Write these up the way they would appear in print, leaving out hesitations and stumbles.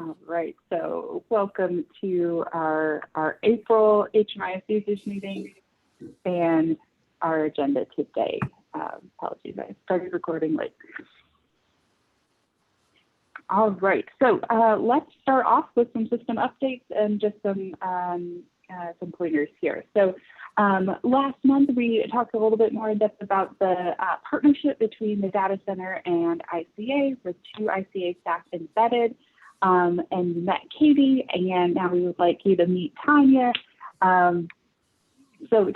All right, so welcome to our April HMIS users meeting and our agenda today. Apologies, I started recording late. All right, so let's start off with some system updates and just some pointers here. So last month we talked a little bit more in depth about the partnership between the data center and ICA with 2 ICA staff embedded. And you met Katie, and now we would like you to meet Tanya. So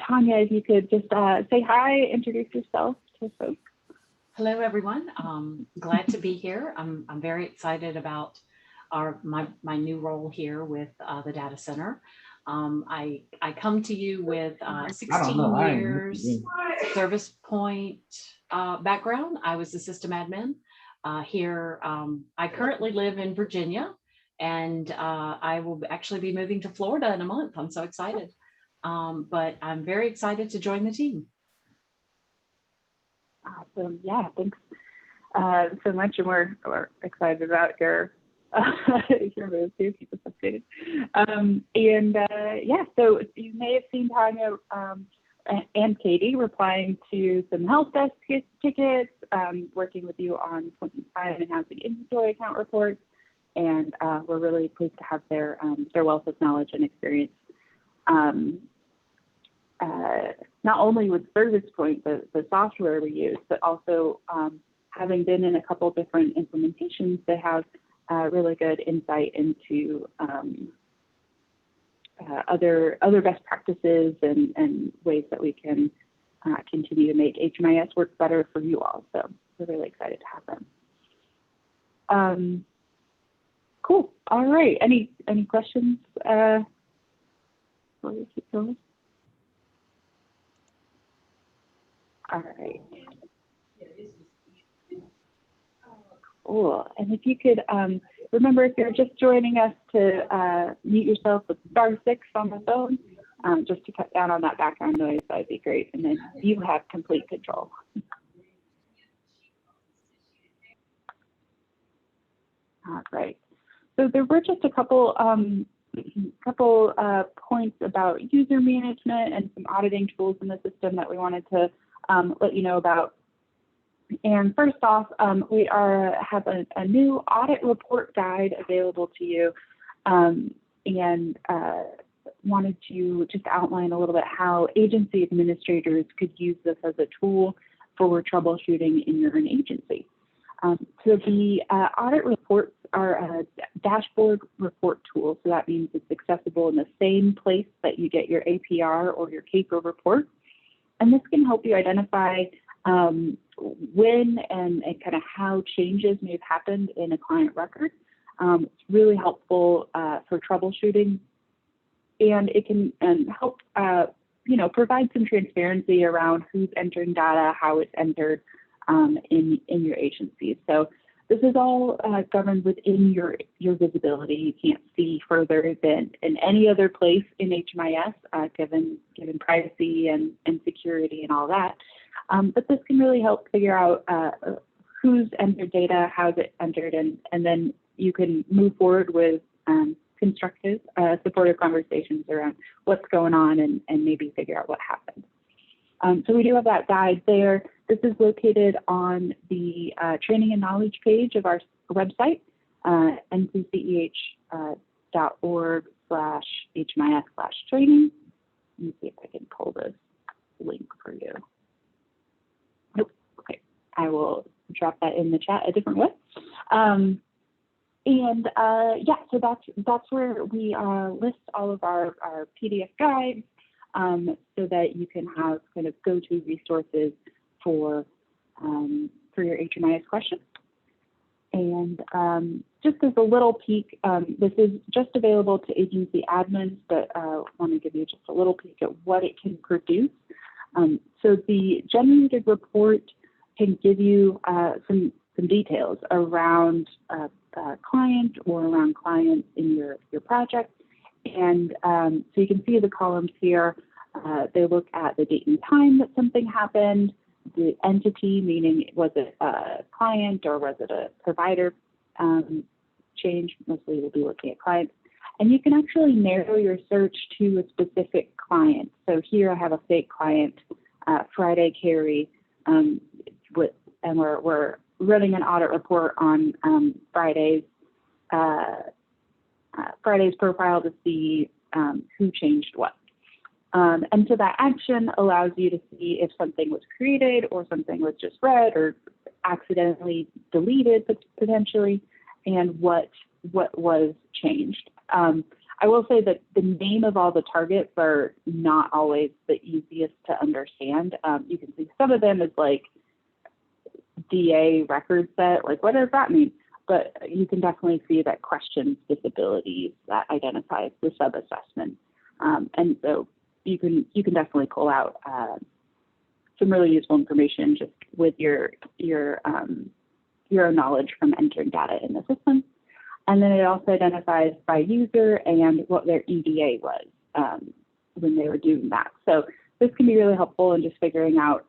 Tanya, if you could just say hi, introduce yourself to folks. Hello, everyone. Glad to be here. I'm very excited about my new role here with the data center. I come to you with 16 years service point background. I was the system admin. Here, I currently live in Virginia, and I will actually be moving to Florida in a month. I'm so excited, but I'm very excited to join the team. Awesome, yeah, thanks so much, and we're excited about your move too. Keep us updated. Yeah, so you may have seen Tanya and Katie replying to some help desk tickets, working with you on 25 and housing inventory account reports, and we're really pleased to have their wealth of knowledge and experience, not only with Service Point, the software we use, but also having been in a couple different implementations, they have really good insight into other best practices and ways that we can continue to make HMIS work better for you all. So we're really excited to have them. Cool. All right. Any questions? Before we keep going? All right. Cool. And if you could remember, if you're just joining us, to mute yourself with *6 on the phone, just to cut down on that background noise, that'd be great. And then you have complete control. All right. So there were just a couple points about user management and some auditing tools in the system that we wanted to let you know about. And first off, we have a new audit report guide available to you, and wanted to just outline a little bit how agency administrators could use this as a tool for troubleshooting in your own agency. So the audit reports are a dashboard report tool, so that means it's accessible in the same place that you get your APR or your CAPR report. And this can help you identify when and kind of how changes may have happened in a client record. It's really helpful for troubleshooting, and it can help provide some transparency around who's entering data, how it's entered in your agency. So this is all governed within your visibility. You can't see further than in any other place in HMIS, given privacy and security and all that. But this can really help figure out who's entered data, how's it entered, and then you can move forward with constructive, supportive conversations around what's going on and maybe figure out what happened. So we do have that guide there. This is located on the training and knowledge page of our website, ncch.org/HMIS/training. Let me see if I can pull this link for you. Nope. Okay. I will drop that in the chat a different way. Yeah, so that's where we list all of our PDF guides, so that you can have kind of go-to resources for your HMIS questions. And just as a little peek, this is just available to agency admins, but I want to give you just a little peek at what it can produce. So the generated report can give you some details around a client or around clients in your project. And so you can see the columns here. They look at the date and time that something happened, the entity, meaning was it a client or was it a provider change. Mostly we'll be looking at clients. And you can actually narrow your search to a specific client. So here I have a fake client, Friday Carey, and we're running an audit report on Friday's profile to see who changed what. And so that action allows you to see if something was created or something was just read or accidentally deleted potentially, and what was changed. I will say that the name of all the targets are not always the easiest to understand. You can see some of them as like DA record set, like what does that mean? But you can definitely see that questions disabilities, that identifies the sub-assessment. And so you can definitely pull out some really useful information just with your knowledge from entering data in the system. And then it also identifies by user and what their EDA was when they were doing that. So this can be really helpful in just figuring out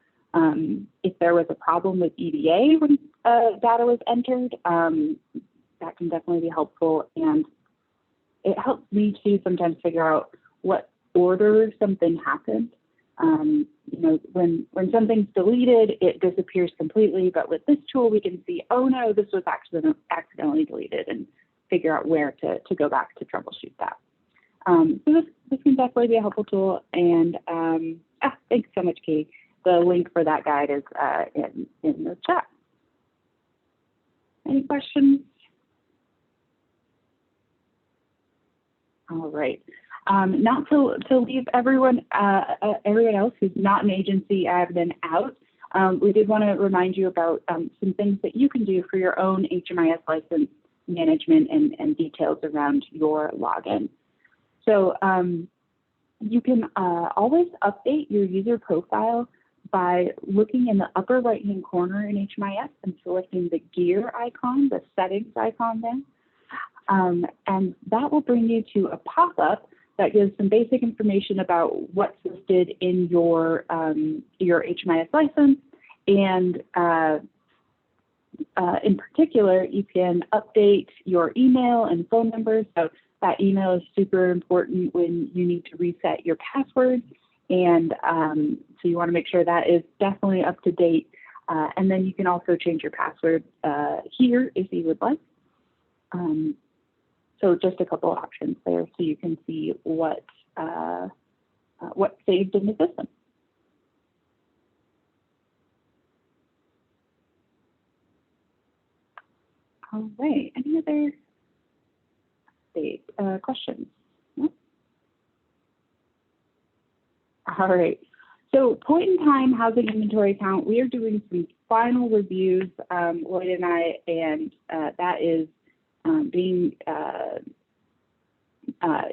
if there was a problem with EDA when data was entered. That can definitely be helpful, and it helps me to sometimes figure out what order something happened. You know, when something's deleted, it disappears completely, but with this tool, we can see, oh no, this was accidentally deleted, and figure out where to go back to troubleshoot that. So this can definitely be a helpful tool, and thanks so much, Katie. The link for that guide is in the chat. Any questions? All right. Not to leave everyone else who's not an agency admin out, we did want to remind you about some things that you can do for your own HMIS license management and details around your login. So you can always update your user profile by looking in the upper right-hand corner in HMIS and selecting the gear icon, the settings icon there. And that will bring you to a pop-up that gives some basic information about what's listed in your HMIS license. And in particular, you can update your email and phone number. So that email is super important when you need to reset your password. And so you want to make sure that is definitely up to date. And then you can also change your password here if you would like. So just a couple of options there so you can see what's saved in the system. All right, any other questions? No? All right, so point in time housing inventory count, we are doing some final reviews, Lloyd and I, and that is being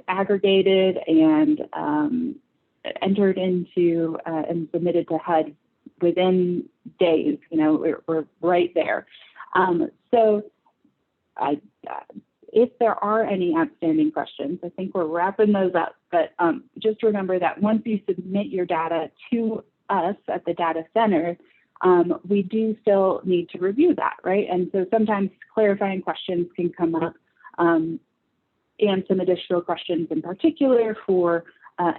aggregated and entered into and submitted to HUD within days. You know, we're right there. So if there are any outstanding questions, I think we're wrapping those up, but just remember that once you submit your data to us at the data center, we do still need to review that, right? And so sometimes clarifying questions can come up, and some additional questions in particular for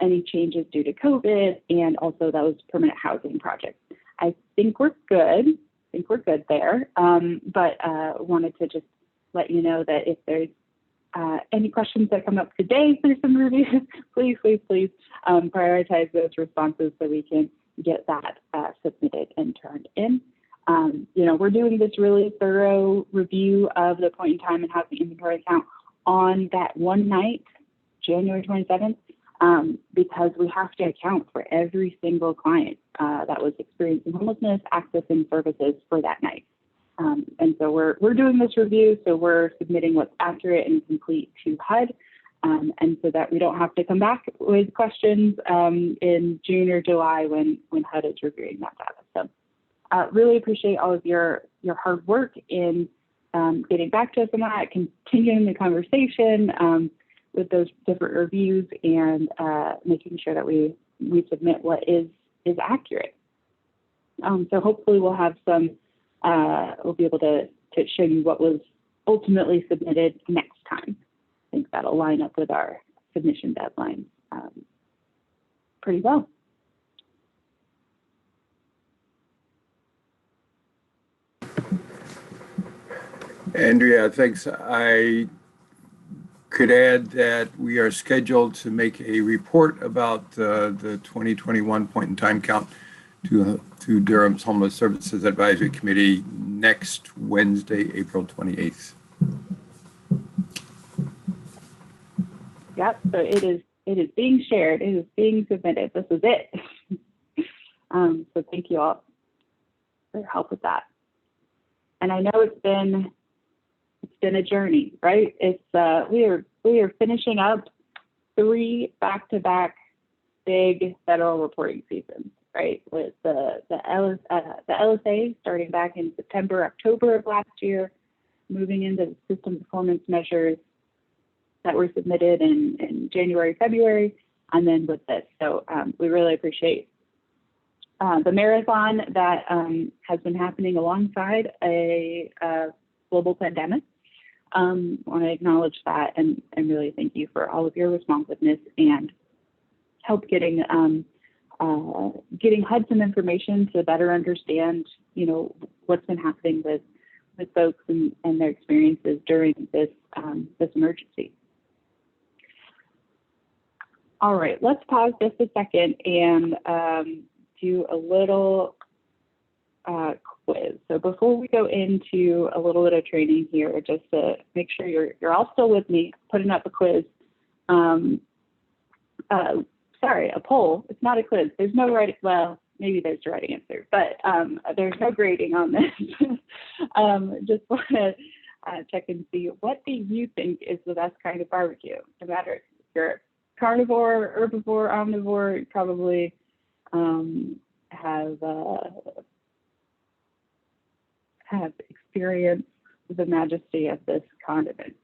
any changes due to COVID and also those permanent housing projects. I think we're good. There, but wanted to just let you know that if there's any questions that come up today through some reviews, please prioritize those responses so we can get that submitted and turned in. You know, we're doing this really thorough review of the point in time and housing inventory count on that one night, January 27th, because we have to account for every single client that was experiencing homelessness, accessing services for that night. And so we're doing this review, so we're submitting what's accurate and complete to HUD, and so that we don't have to come back with questions in June or July when HUD is reviewing that data. So really appreciate all of your hard work in getting back to us on that, continuing the conversation with those different reviews, and making sure that we submit what is accurate. So hopefully we'll have some, we'll be able to show you what was ultimately submitted next time. I think that'll line up with our submission deadline pretty well. Andrea, thanks. I could add that we are scheduled to make a report about the 2021 point in time count to Durham's Homeless Services Advisory Committee next Wednesday, April 28th. Yep, so it is being shared, it is being submitted. This is it. So thank you all for your help with that. And I know it's been a journey, right? It's we are finishing up 3 back-to-back big federal reporting seasons, right? With the LSA starting back in September, October of last year, moving into system performance measures that were submitted in January, February, and then with this. So we really appreciate the marathon that has been happening alongside a global pandemic. Want to acknowledge that and really thank you for all of your responsiveness and help getting HUD some information to better understand, you know, what's been happening with folks and their experiences during this emergency. All right, let's pause just a second and do a little quiz. So before we go into a little bit of training here, just to make sure you're all still with me, putting up a quiz. Sorry, a poll. It's not a quiz. There's no right. Well, maybe there's the right answer, but there's no grading on this. Just want to check and see, what do you think is the best kind of barbecue? No matter if you're carnivore, herbivore, omnivore, you probably have experienced the majesty of this condiment.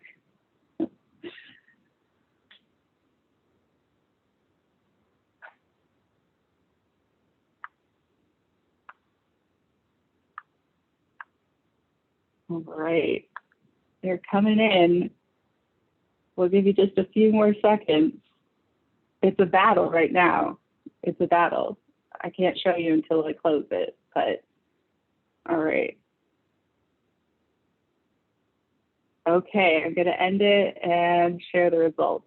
All right, they're coming in. We'll give you just a few more seconds. It's a battle right now. It's a battle. I can't show you until I close it, but all right. Okay, I'm gonna end it and share the results.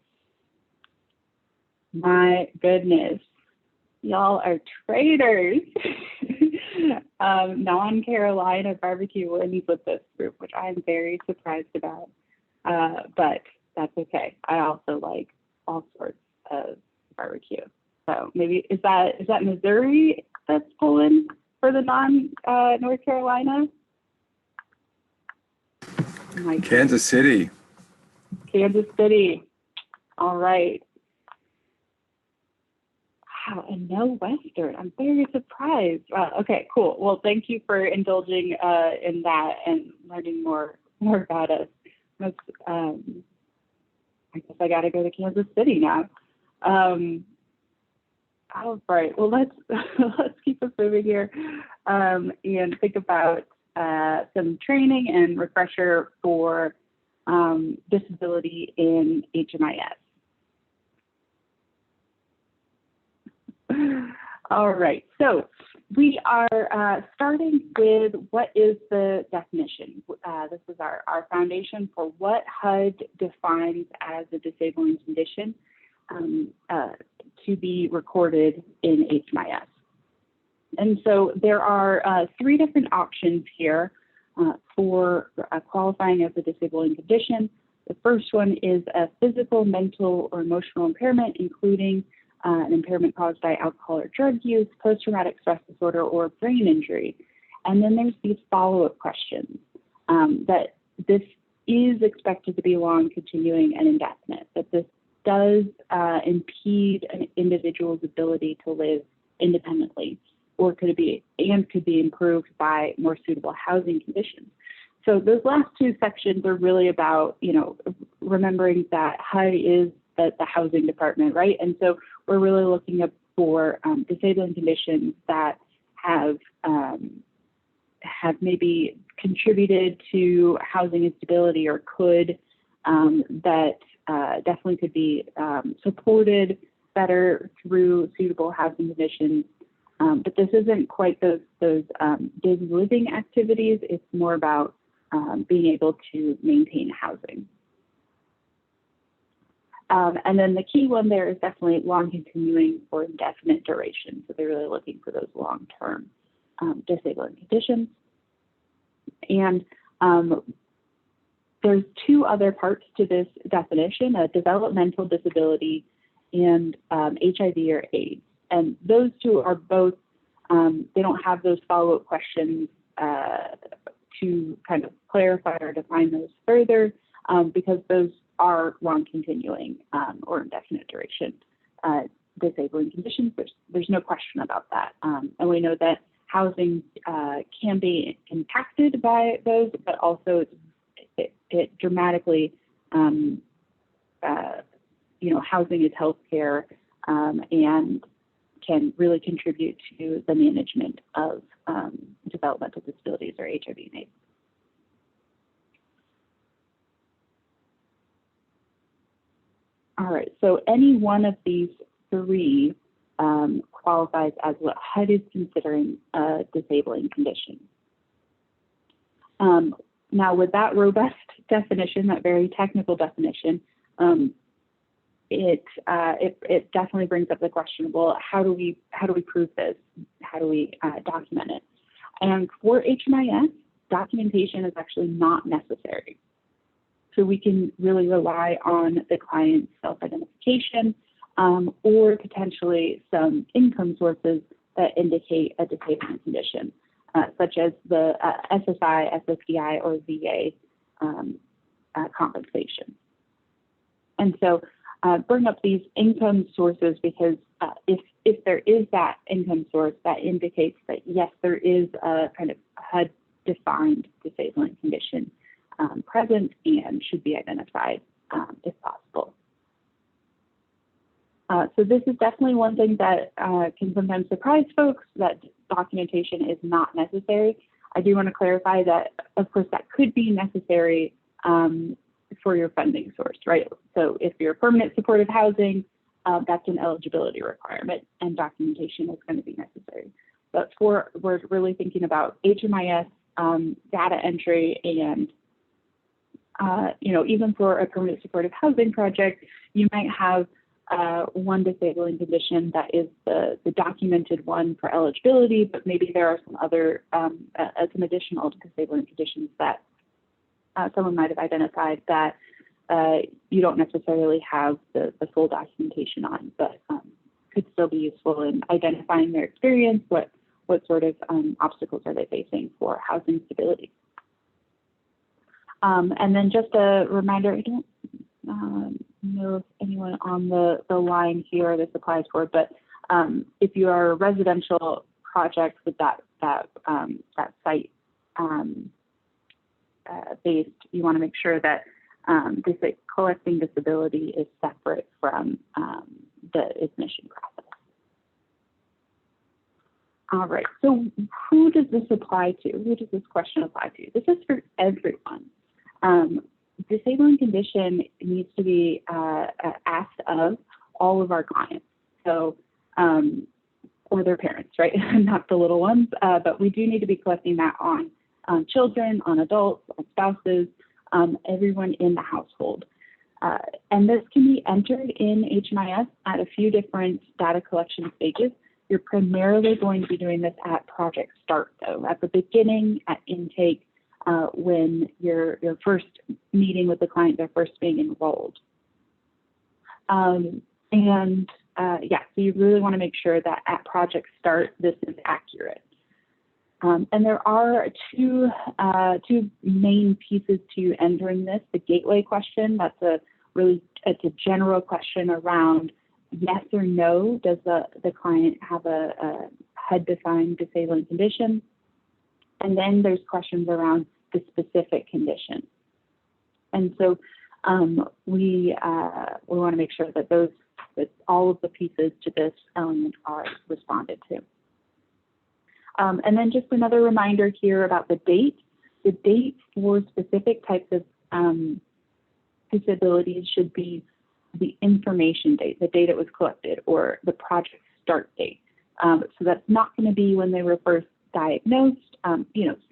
My goodness, y'all are traitors. Non-Carolina barbecue wins with this group, which I'm very surprised about, but that's okay. I also like all sorts of barbecue. So maybe, is that Missouri that's pulling for the North Carolina? Kansas City. Kansas City. All right. Wow, and no Western. I'm very surprised. Okay, cool. Well, thank you for indulging in that and learning more about us. I guess I got to go to Kansas City now. All right. Well, let's keep us moving here and think about some training and refresher for disability in HMIS. All right, so we are starting with what is the definition. This is our foundation for what HUD defines as a disabling condition to be recorded in HMIS. And so there are 3 different options here for qualifying as a disabling condition. The first one is a physical, mental, or emotional impairment, including an impairment caused by alcohol or drug use, post-traumatic stress disorder, or brain injury. And then there's these follow-up questions that this is expected to be long, continuing, and indefinite, that this does impede an individual's ability to live independently, or could be improved by more suitable housing conditions. So those last 2 sections are really about, you know, remembering that HUD is the housing department, right? And so we're really looking up for disabling conditions that have maybe contributed to housing instability or could, that definitely could be supported better through suitable housing conditions. But this isn't quite those daily living activities. It's more about being able to maintain housing. And then the key one there is definitely long continuing or indefinite duration. So they're really looking for those long-term disabling conditions. And there's two other parts to this definition, a developmental disability and HIV or AIDS. And those two are both, they don't have those follow-up questions to kind of clarify or define those further because those are long continuing or indefinite duration disabling conditions. There's no question about that. And we know that housing can be impacted by those, but also it dramatically, housing is healthcare and can really contribute to the management of developmental disabilities or HIV and AIDS. All right, so any one of these three qualifies as what HUD is considering a disabling condition. Now, with that robust definition, that very technical definition, it definitely brings up the question, well, how do we prove this? How do we document it? And for HMIS, documentation is actually not necessary. So we can really rely on the client's self-identification or potentially some income sources that indicate a disabling condition, such as the SSI, SSDI, or VA compensation. And so bring up these income sources because if there is that income source, that indicates that, yes, there is a kind of HUD-defined disabling condition present and should be identified if possible. So this is definitely one thing that can sometimes surprise folks, that documentation is not necessary. I do want to clarify that, of course, that could be necessary for your funding source, right? So if you're permanent supportive housing, that's an eligibility requirement and documentation is going to be necessary. But we're really thinking about HMIS data entry and even for a permanent supportive housing project, you might have one disabling condition that is the documented one for eligibility, but maybe there are some other, some additional disabling conditions that someone might have identified that you don't necessarily have the full documentation on, but could still be useful in identifying their experience, what sort of obstacles are they facing for housing stability. And then just a reminder, I don't know if anyone on the line here this applies for, but if you are a residential project with that site based, you want to make sure that collecting disability is separate from the admission process. All right, so who does this apply to? Who does this question apply to? This is for everyone. Disabling condition needs to be asked of all of our clients, so or their parents, right? Not the little ones, but we do need to be collecting that on children, on adults, on spouses, everyone in the household. And this can be entered in HMIS at a few different data collection stages. You're primarily going to be doing this at project start, though, at the beginning, at intake, when you're first meeting with the client, they're first being enrolled. Yeah, so you really want to make sure that at project start, this is accurate. And there are two main pieces to entering this. The gateway question, it's a general question around yes or no, does the client have a HUD-defined disabling condition? And then there's questions around the specific condition. And so we want to make sure that that all of the pieces to this element are responded to. And then just another reminder here about the date. the date for specific types of disabilities should be the information date, the date it was collected, or the project start date. So that's not going to be when they were first diagnosed.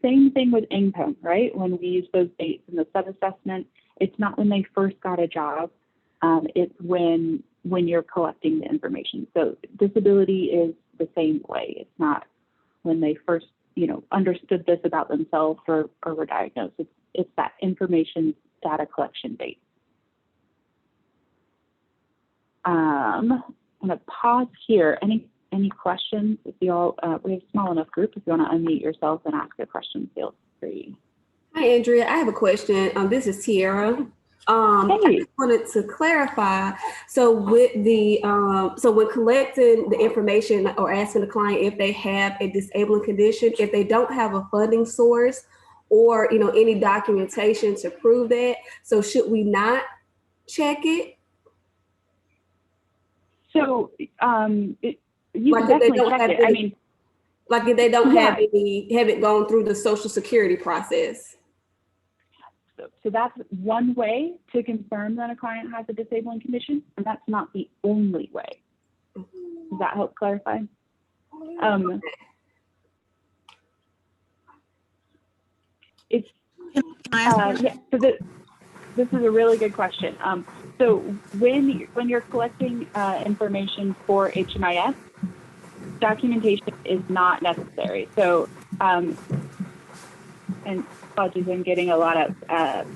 Same thing with income, right? When we use those dates in the sub-assessment, it's not when they first got a job. It's when you're collecting the information. So disability is the same way. It's not when they first, understood this about themselves or were diagnosed. It's that information data collection date. I'm going to pause here. Any questions? If you all, we have a small enough group. If you want to unmute yourself and ask a question, feel free. Hi, Andrea. I have a question. This is Tiara. I just wanted to clarify. So with the so when collecting the information or asking the client if they have a disabling condition, if they don't have a funding source or any documentation to prove that, so should we not check it? So you Like can if they definitely don't check have it. any, like if they don't Yeah. have haven't gone through the Social Security process. So that's one way to confirm that a client has a disabling condition, and that's not the only way. Does that help clarify? It's yeah. So this is a really good question. So when you're collecting information for HMIS, documentation is not necessary. So and apologies, I'm getting a lot of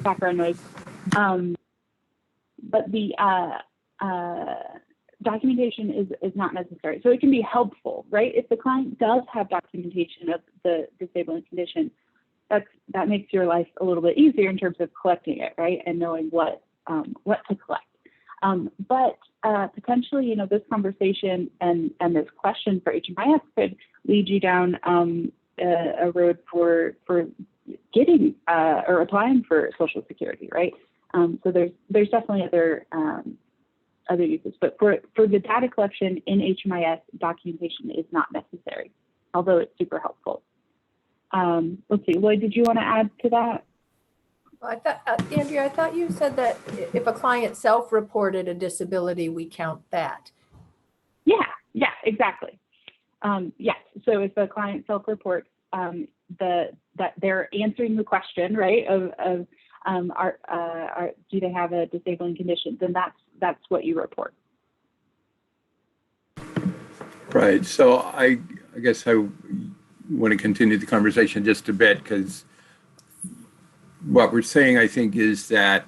background noise. But the documentation is not necessary. So it can be helpful, right? If the client does have documentation of the disabling condition, that makes your life a little bit easier in terms of collecting it, right? And knowing what to collect. But potentially, this conversation and this question for HMIS could lead you down a road for getting or applying for Social Security, right? So there's definitely other uses, but for the data collection in HMIS, documentation is not necessary, although it's super helpful. Let's see, Lloyd, did you want to add to that? Well, I thought, Andrea, I thought you said that if a client self-reported a disability, we count that. Yeah, exactly. Yes, so if a client self-reports that they're answering the question, right, of do they have a disabling condition, then that's what you report. Right. So I guess I want to continue the conversation just a bit, because what we're saying, I think, is that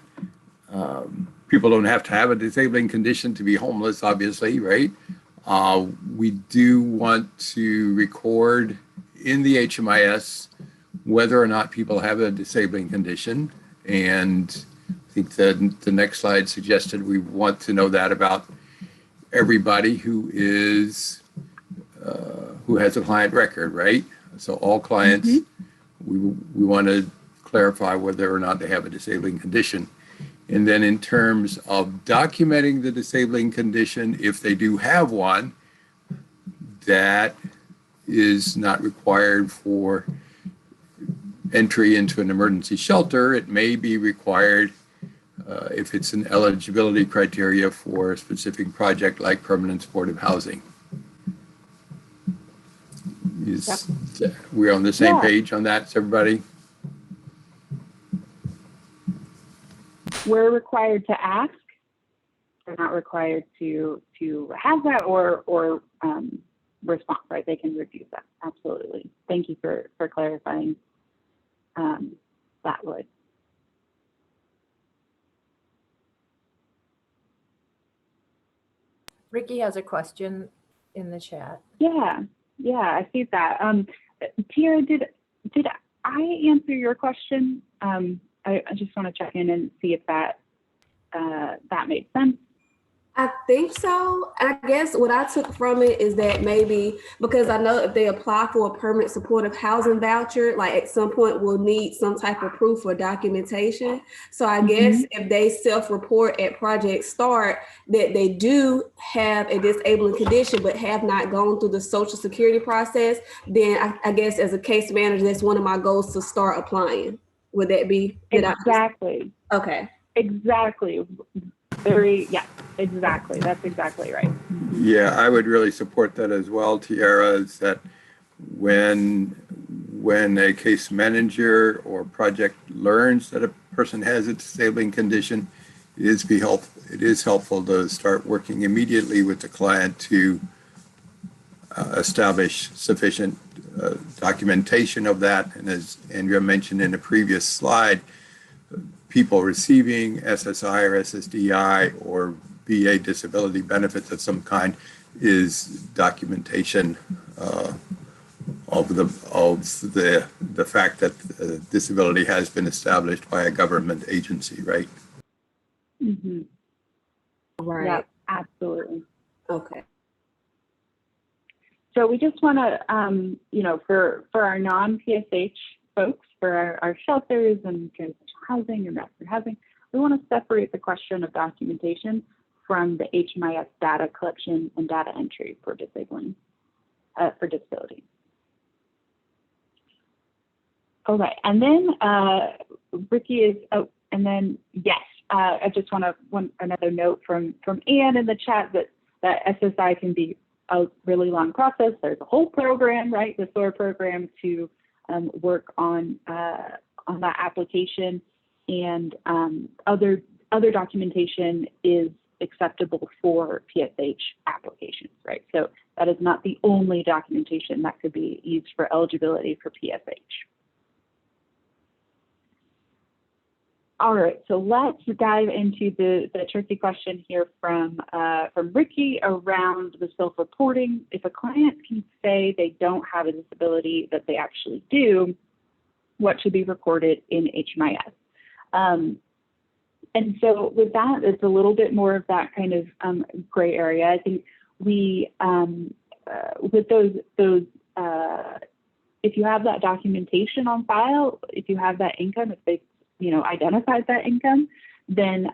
people don't have to have a disabling condition to be homeless, obviously, right? We do want to record in the HMIS whether or not people have a disabling condition. And I think the next slide suggested we want to know that about everybody who has a client record, right? So all clients, we want to clarify whether or not they have a disabling condition. And then in terms of documenting the disabling condition, if they do have one, that is not required for entry into an emergency shelter. It may be required if it's an eligibility criteria for a specific project like permanent supportive housing. We're on the same page on that, everybody? We're required to ask. We're not required to have that or respond, right? They can review that. Absolutely. Thank you for clarifying that, Lloyd. Ricky has a question in the chat. Yeah, I see that. Tiara, did I answer your question? I just want to check in and see if that made sense. I think so. I guess what I took from it is that maybe because I know if they apply for a permanent supportive housing voucher, like at some point we'll need some type of proof or documentation. So I guess if they self-report at project start that they do have a disabling condition but have not gone through the social security process, then I guess as a case manager, that's one of my goals to start applying. Would that be? Exactly. Okay. Exactly. Yeah, exactly. That's exactly right. Yeah, I would really support that as well, Tiara, is that when a case manager or project learns that a person has a disabling condition, it is helpful to start working immediately with the client to establish sufficient documentation of that. And as Andrea mentioned in a previous slide, people receiving SSI or SSDI or VA disability benefits of some kind is documentation of the fact that disability has been established by a government agency, right? Mm-hmm. Right. Yeah, absolutely. Okay. So we just want to, for our non-PSH folks, for our shelters and transitional housing and rapid housing, we want to separate the question of documentation from the HMIS data collection and data entry for disability. All right, and then Ricky is, I just want another note from Anne in the chat that SSI can be a really long process. There's a whole program, right, the SOAR program to work on that application, and other documentation is acceptable for PSH applications, right? So that is not the only documentation that could be used for eligibility for PSH. All right, so let's dive into the tricky question here from Ricky around the self-reporting. If a client can say they don't have a disability that they actually do, what should be recorded in HMIS? And so with that, it's a little bit more of that kind of gray area. I think we, with those, if you have that documentation on file, if you have that income, if they identified that income, then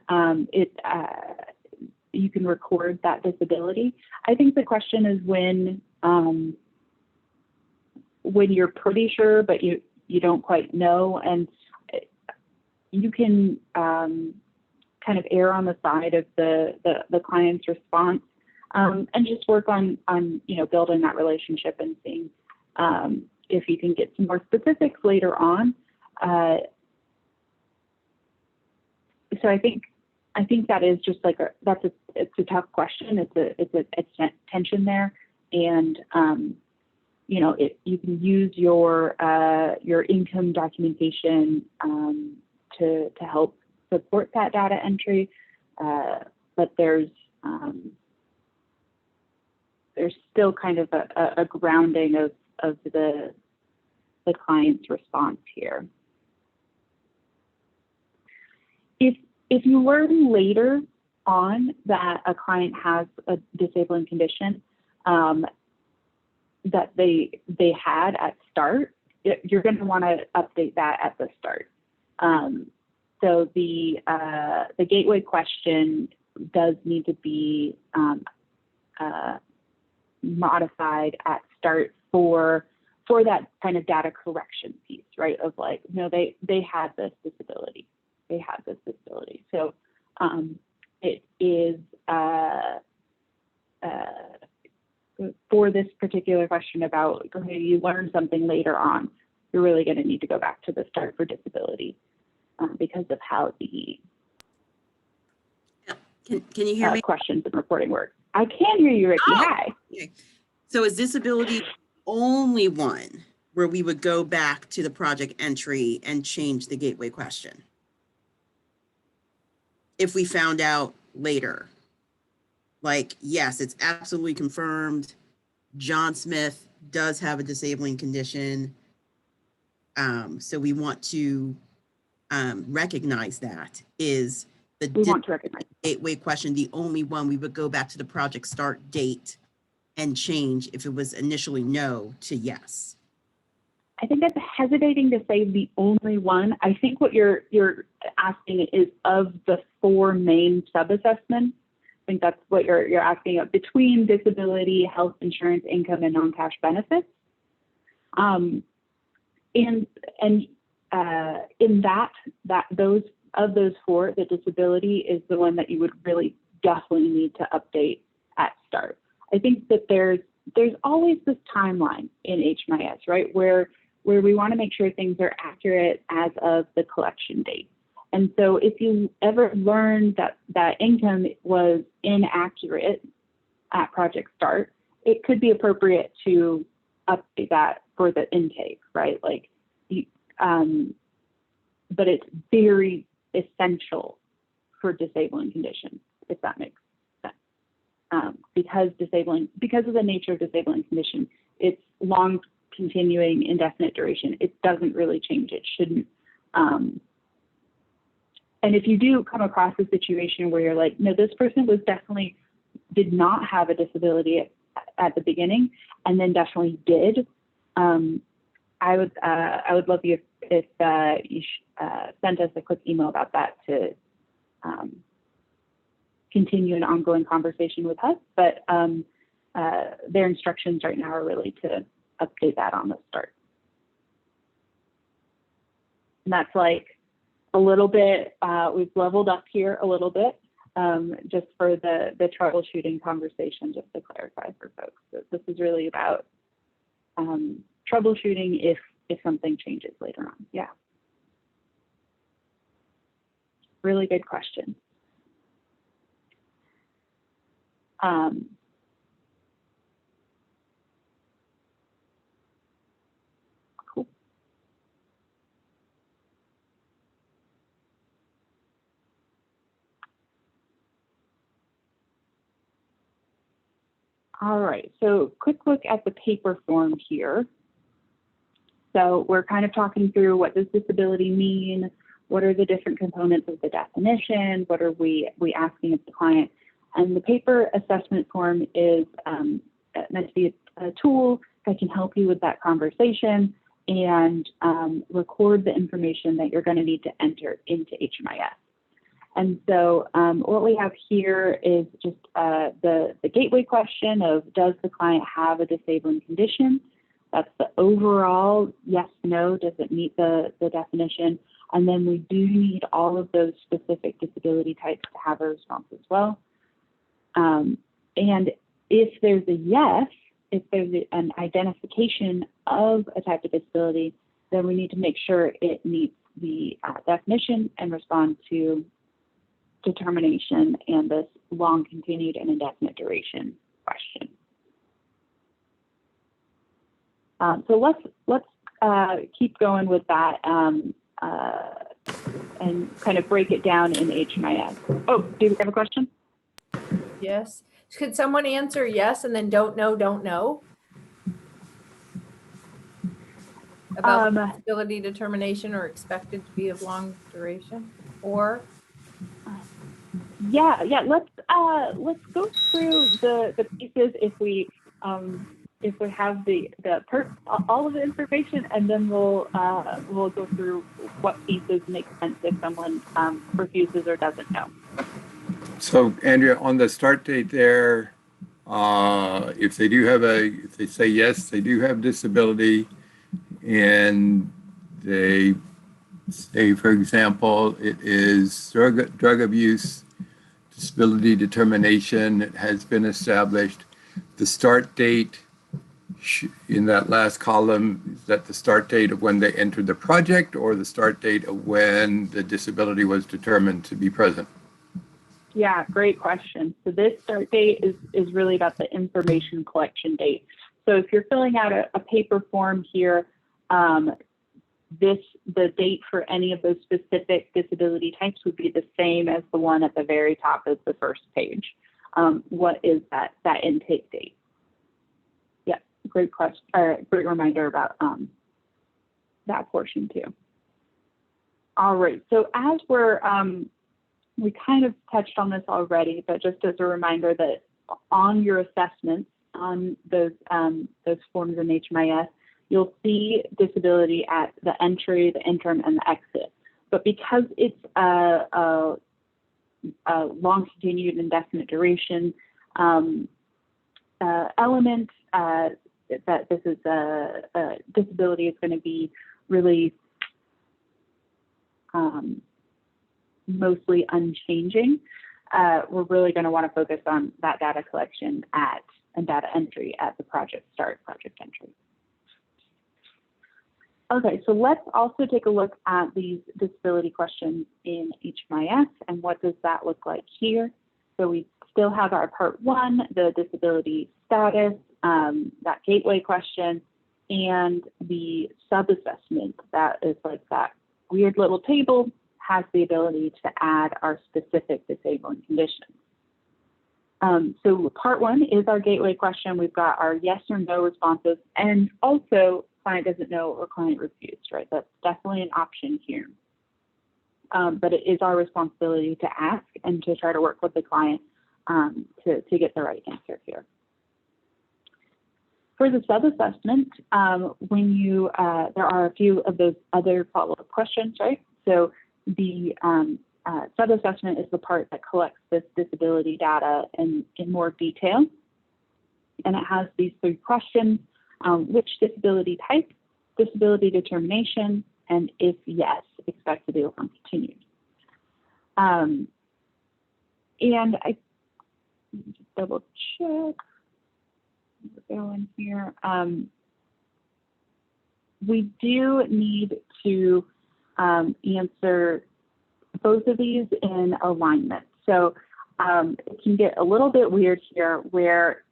you can record that disability. I think the question is when you're pretty sure, but you don't quite know, and you can kind of err on the side of the client's response, and just work on building that relationship and seeing if you can get some more specifics later on. So I think that is just like it's a tough question. It's a tension there, and you can use your income documentation to help support that data entry, but there's still kind of a grounding of the client's response here. If you learn later on that a client has a disabling condition that they had at start, you're going to want to update that at the start. So the gateway question does need to be modified at start for that kind of data correction piece, right? Of like, they had this disability. They have this disability. So it is for this particular question about, okay, you learn something later on, you're really going to need to go back to the start for disability because of how the can you hear me? Questions and reporting work. I can hear you, Ricky. Oh, Hi. okay. So is disability only one where we would go back to the project entry and change the gateway question if we found out later? Like, yes, it's absolutely confirmed John Smith does have a disabling condition. So we want to recognize that. Is the we want to recognize. gateway question, the only one we would go back to the project start date and change if it was initially no to yes. I think I'm hesitating to say the only one. I think what you're asking is of the 4 main sub-assessments. I think that's what you're asking of, between disability, health insurance, income, and non-cash benefits. And in those 4, the disability is the one that you would really definitely need to update at start. I think that there's always this timeline in HMIS, right, where we want to make sure things are accurate as of the collection date. And so if you ever learned that income was inaccurate at project start, it could be appropriate to update that for the intake, right? Like, but it's very essential for disabling conditions, if that makes sense. Because of the nature of disabling condition, it's long continuing, indefinite duration. It doesn't really change. It shouldn't. And if you do come across a situation where you're like, no, this person did not have a disability at the beginning, and then definitely did, I would love you if you sent us a quick email about that to continue an ongoing conversation with us. But their instructions right now are really to update that on the start. And that's like a little bit, we've leveled up here a little bit, just for the troubleshooting conversation, just to clarify for folks. So this is really about troubleshooting if something changes later on. Yeah. Really good question. Cool. All right, so quick look at the paper form here. So we're kind of talking through, what does disability mean? What are the different components of the definition? What are we asking of the client? And the paper assessment form is meant to be a tool that can help you with that conversation and record the information that you're going to need to enter into HMIS. And so what we have here is just the gateway question of, does the client have a disabling condition? That's the overall yes, no, does it meet the definition? And then we do need all of those specific disability types to have a response as well. And if there's a yes, if there's an identification of a type of disability, then we need to make sure it meets the definition and respond to determination and this long continued and indefinite duration question. So let's keep going with that and kind of break it down in HMIS. Oh, do you have a question? Yes. Could someone answer yes and then don't know? About disability determination or expected to be of long duration? Or? Yeah. Let's go through the pieces if we have all of the information, and then we'll go through what pieces make sense if someone refuses or doesn't know. So Andrea, on the start date there, if they say yes, they do have disability, and they say, for example, it is drug abuse, disability determination, it has been established. The start date in that last column, is that the start date of when they entered the project or the start date of when the disability was determined to be present? Yeah, great question. So this start date is really about the information collection date. So if you're filling out a paper form here, the date for any of those specific disability types would be the same as the one at the very top of the first page. What is that intake date? Yeah, great question. Great reminder about that portion too. All right, so as we're we kind of touched on this already, but just as a reminder that on your assessments, on those forms in HMIS, you'll see disability at the entry, the interim, and the exit. But because it's a long continued indefinite duration element, that this is a disability is going to be really mostly unchanging, we're really going to want to focus on that data collection and data entry at the project start, project entry. Okay, so let's also take a look at these disability questions in HMIS and what does that look like here. So we still have our part 1, the disability status, that gateway question, and the sub-assessment that is like that weird little table, has the ability to add our specific disabling conditions. So part 1 is our gateway question. We've got our yes or no responses, and also client doesn't know or client refused, right? That's definitely an option here. But it is our responsibility to ask and to try to work with the client to get the right answer here. For the sub-assessment, when you, there are a few of those other follow-up questions, right? So the sub-assessment is the part that collects this disability data in more detail. And it has these 3 questions, which disability type, disability determination, and if yes, expect to be continued. And I just double check. We're going here. We do need to answer both of these in alignment. So it can get a little bit weird here where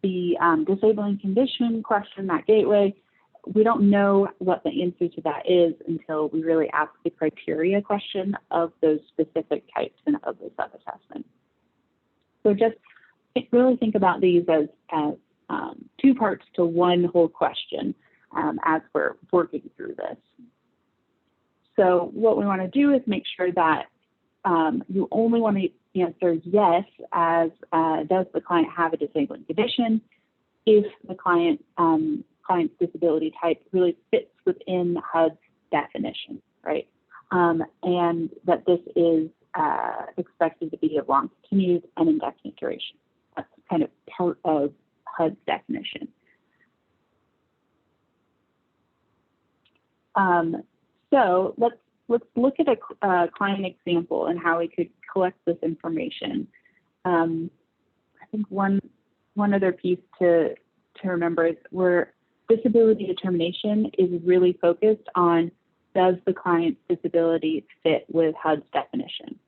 the disabling condition question, that gateway, we don't know what the answer to that is until we really ask the criteria question of those specific types and of the sub-assessment. So just really think about these as 2 parts to 1 whole question as we're working through this. So what we want to do is make sure that you only want to answer yes as does the client have a disabling condition if the client's disability type really fits within HUD's definition, right? And that this is expected to be of long continued and indefinite duration. That's kind of part of HUD's definition. So let's look at a client example and how we could collect this information. I think one other piece to remember is where disability determination is really focused on does the client's disability fit with HUD's definition.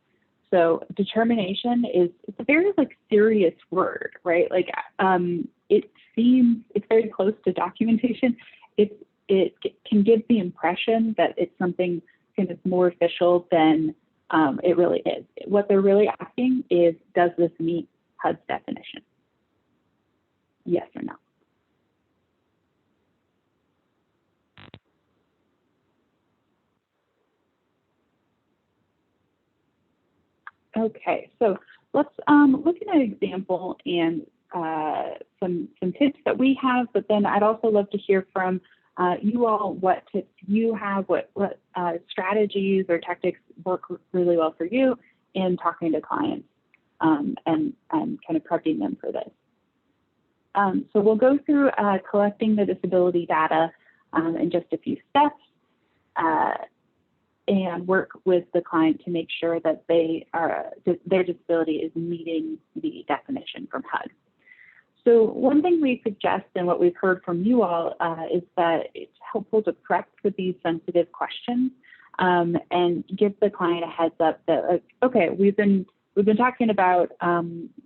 So determination is it's a very serious word, right? Like it's very close to documentation. It can give the impression that it's something kind of more official than it really is. What they're really asking is, does this meet HUD's definition? Yes or no? Okay, so let's look at an example and some tips that we have, but then I'd also love to hear from you all what tips you have, what strategies or tactics work really well for you in talking to clients and kind of prepping them for this. So we'll go through collecting the disability data in just a few steps and work with the client to make sure that their disability is meeting the definition from HUD. So one thing we suggest and what we've heard from you all is that it's helpful to prep for these sensitive questions and give the client a heads up that, okay, we've been talking about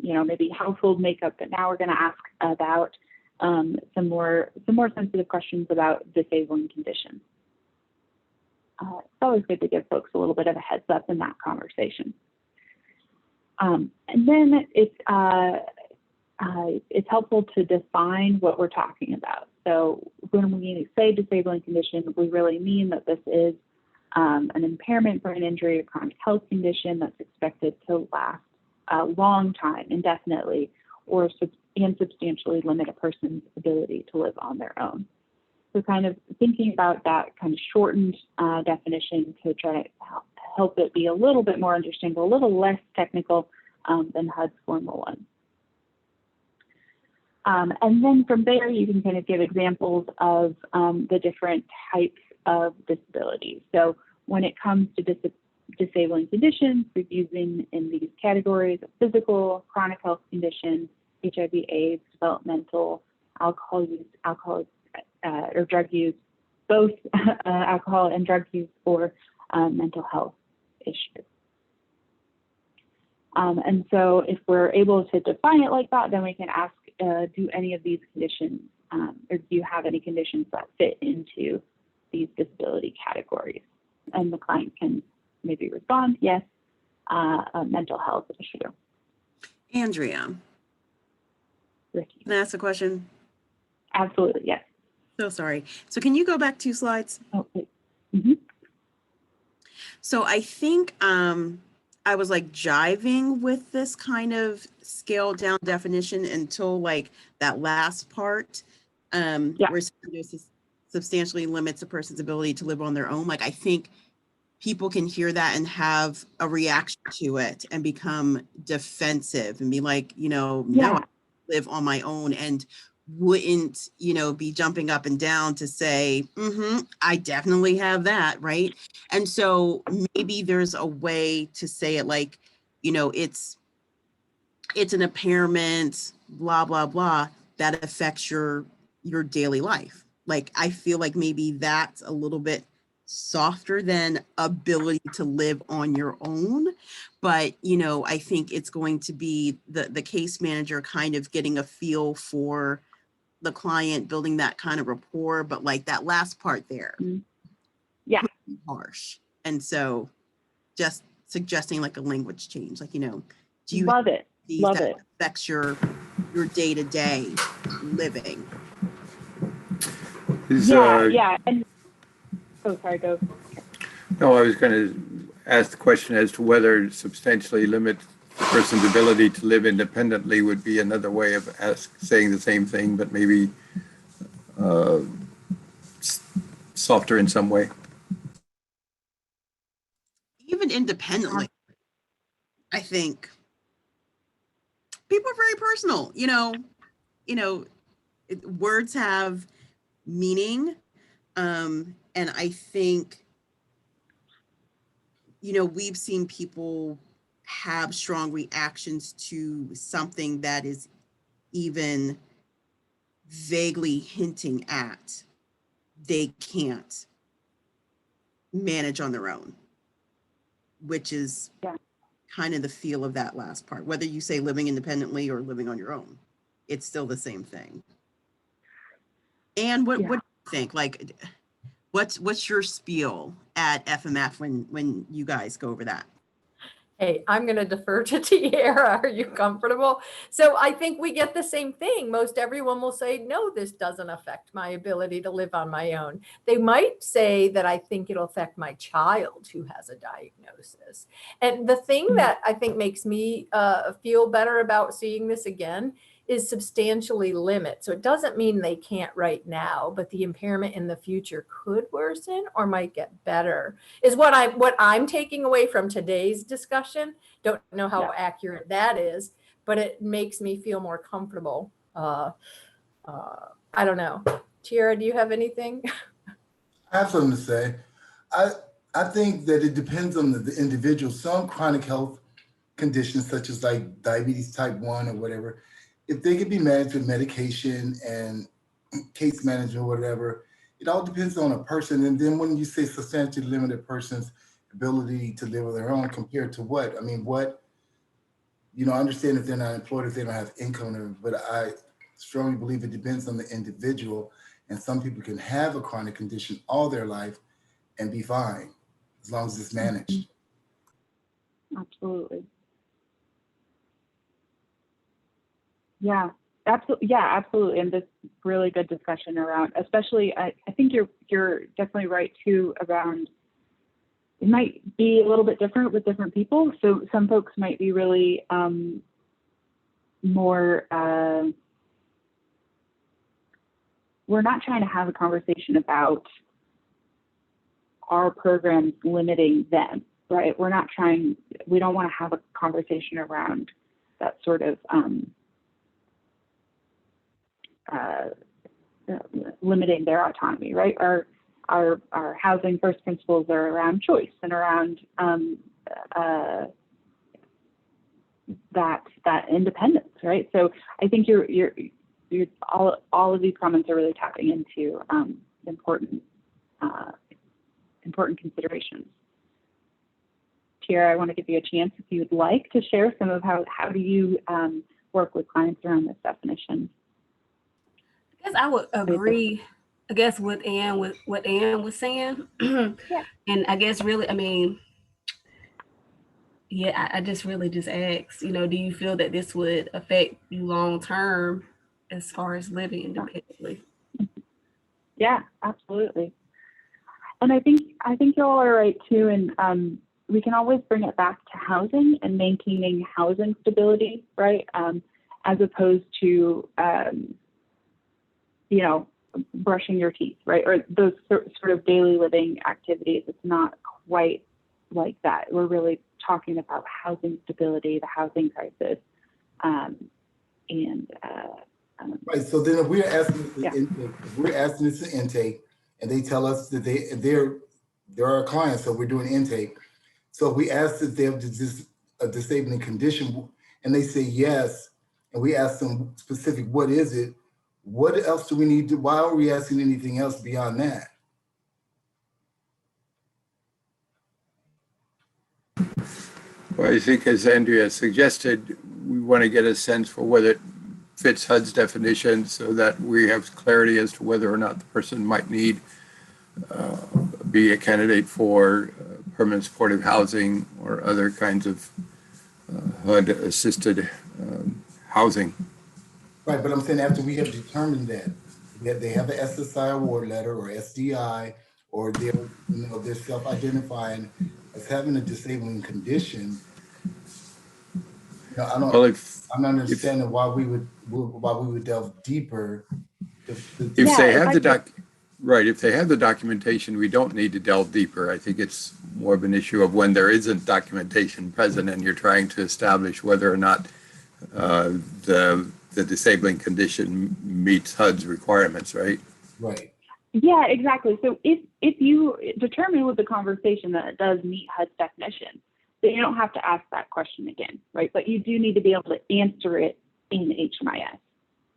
maybe household makeup, but now we're going to ask about some more sensitive questions about disabling conditions. It's always good to give folks a little bit of a heads up in that conversation. And then it's helpful to define what we're talking about. So when we say disabling condition, we really mean that this is an impairment, brain injury, or chronic health condition that's expected to last a long time, indefinitely, or and substantially limit a person's ability to live on their own. So kind of thinking about that kind of shortened definition to try to help it be a little bit more understandable, a little less technical than HUD's formal one. And then from there, you can kind of give examples of the different types of disabilities. So when it comes to disabling conditions, we're using in these categories of physical, chronic health conditions, HIV/AIDS, developmental, alcohol use, or drug use, both alcohol and drug use, or mental health issues. And so if we're able to define it like that, then we can ask, do any of these conditions, or do you have any conditions that fit into these disability categories? And the client can maybe respond, yes, a mental health issue. Andrea, Ricky. can I ask a question? Absolutely, yes. So sorry. So can you go back 2 slides? Okay. Mm-hmm. So I think I was like jiving with this kind of scaled down definition until like that last part, where it substantially limits a person's ability to live on their own. Like I think people can hear that and have a reaction to it and become defensive and be like, no, I live on my own, and wouldn't, be jumping up and down to say, I definitely have that, right? And so maybe there's a way to say it like, it's an impairment, blah, blah, blah, that affects your daily life. Like, I feel like maybe that's a little bit softer than ability to live on your own. But, I think it's going to be the case manager kind of getting a feel for the client, building that kind of rapport. But like that last part there, harsh. And so just suggesting like a language change, like, do you love it. Love that it. affects your day-to-day living? And sorry, go. No, I was going to ask the question as to whether substantially limit the person's ability to live independently would be another way of saying the same thing, but maybe softer in some way. Even independently, I think people are very personal. Words have meaning, and I think we've seen people have strong reactions to something that is even vaguely hinting at they can't manage on their own, which is kind of the feel of that last part. Whether you say living independently or living on your own, it's still the same thing. And what do you think? Like, what's your spiel at FMF when you guys go over that? Hey, I'm going to defer to Tiara. Are you comfortable? So I think we get the same thing. Most everyone will say, no, this doesn't affect my ability to live on my own. They might say that I think it'll affect my child who has a diagnosis. And the thing that I think makes me feel better about seeing this again is substantially limit. So it doesn't mean they can't right now, but the impairment in the future could worsen or might get better is what I'm taking away from today's discussion. Don't know how accurate that is, but it makes me feel more comfortable. I don't know. Tiara, do you have anything? I have something to say. I think that it depends on the individual. Some chronic health conditions, such as like diabetes type 1 or whatever, if they could be managed with medication and case management or whatever, it all depends on a person. And then when you say substantially limited person's ability to live on their own, compared to what? I mean, I understand if they're not employed, if they don't have income, but I strongly believe it depends on the individual. And some people can have a chronic condition all their life and be fine, as long as it's managed. Absolutely. Yeah, absolutely. Yeah, absolutely. And this really good discussion around, especially, I think you're definitely right too around it might be a little bit different with different people. So some folks might be really more, we're not trying to have a conversation about our programs limiting them, right? We don't want to have a conversation around that sort of limiting their autonomy, right? Our housing first principles are around choice and around that independence, right? So I think you're all of these comments are really tapping into important considerations. Tiara, I want to give you a chance if you would like to share some of how do you work with clients around this definition. I guess I would agree, I guess, with what Ann was saying. Yeah. And I guess really, I mean, yeah, I just really just asked, do you feel that this would affect you long term as far as living independently? Yeah, absolutely. And I think you all are right too. And we can always bring it back to housing and maintaining housing stability, right? As opposed to, brushing your teeth, right? Or those sort of daily living activities. It's not quite like that. We're really talking about housing stability, the housing crisis, Right. So then if we're asking, if we're asking this an intake, and they tell us that they're our clients, so we're doing intake. So if we ask if they have a disabling condition, and they say yes, and we ask them specific, what is it? What else do we need to? Why are we asking anything else beyond that? Well, I think as Andrea suggested, we want to get a sense for whether it fits HUD's definition so that we have clarity as to whether or not the person might need be a candidate for permanent supportive housing or other kinds of HUD assisted housing. Right, but I'm saying after we have determined that they have the SSI award letter or SDI, or they're self-identifying as having a disabling condition. I'm not understanding why we would delve deeper. If they have the documentation, we don't need to delve deeper. I think it's more of an issue of when there isn't documentation present and you're trying to establish whether or not the disabling condition meets HUD's requirements, right? Right. Yeah, exactly. So if you determine with the conversation that it does meet HUD's definition, then you don't have to ask that question again, right? But you do need to be able to answer it in HMIS.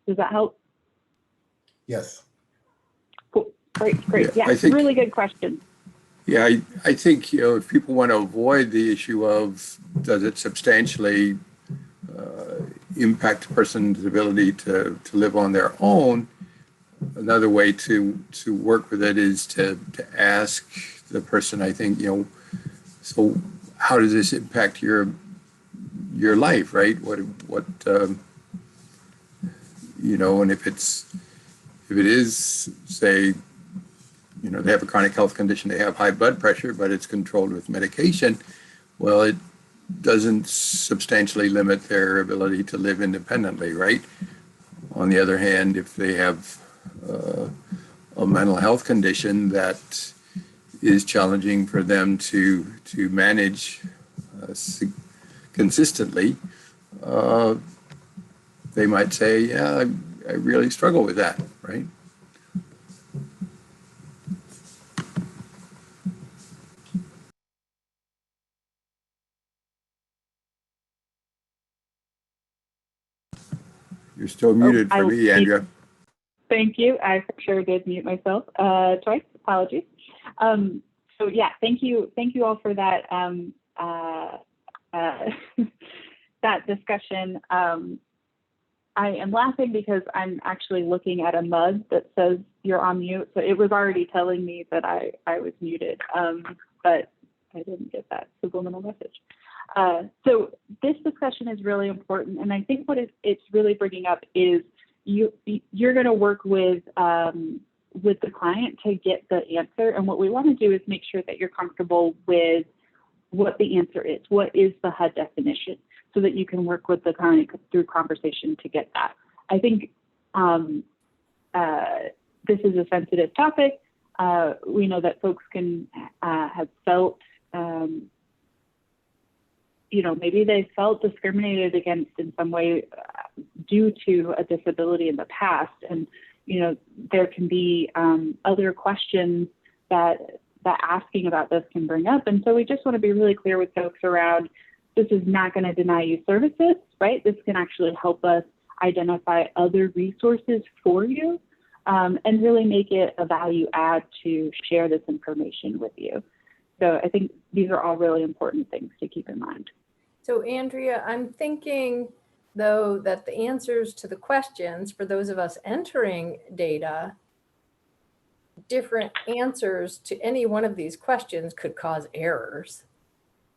Does that help? Yes. Cool. Great. Yeah, I think, really good question. Yeah, I think, if people want to avoid the issue of does it substantially impact a person's ability to live on their own, another way to work with it is to ask the person, I think, so how does this impact your life, right? What and if it is, say, they have a chronic health condition, they have high blood pressure, but it's controlled with medication, well, it doesn't substantially limit their ability to live independently, right? On the other hand, if they have a mental health condition that is challenging for them to manage consistently, they might say, yeah, I really struggle with that, right? You're still muted for me, Andrea. Thank you. I for sure did mute myself twice. Apologies. So yeah, thank you all for that that discussion. I am laughing because I'm actually looking at a mug that says you're on mute, so it was already telling me that I was muted, but I didn't get that subliminal message. So this discussion is really important, and I think what it's really bringing up is you're going to work with with the client to get the answer. And what we want to do is make sure that you're comfortable with what the answer is. What is the HUD definition, so that you can work with the client through conversation to get that. I think this is a sensitive topic. We know that folks can have felt, maybe they felt discriminated against in some way due to a disability in the past. And, there can be other questions that asking about this can bring up. And so we just want to be really clear with folks around, this is not going to deny you services, right? This can actually help us identify other resources for you, and really make it a value add to share this information with you. So I think these are all really important things to keep in mind. So Andrea, I'm thinking though that the answers to the questions for those of us entering data, different answers to any one of these questions could cause errors,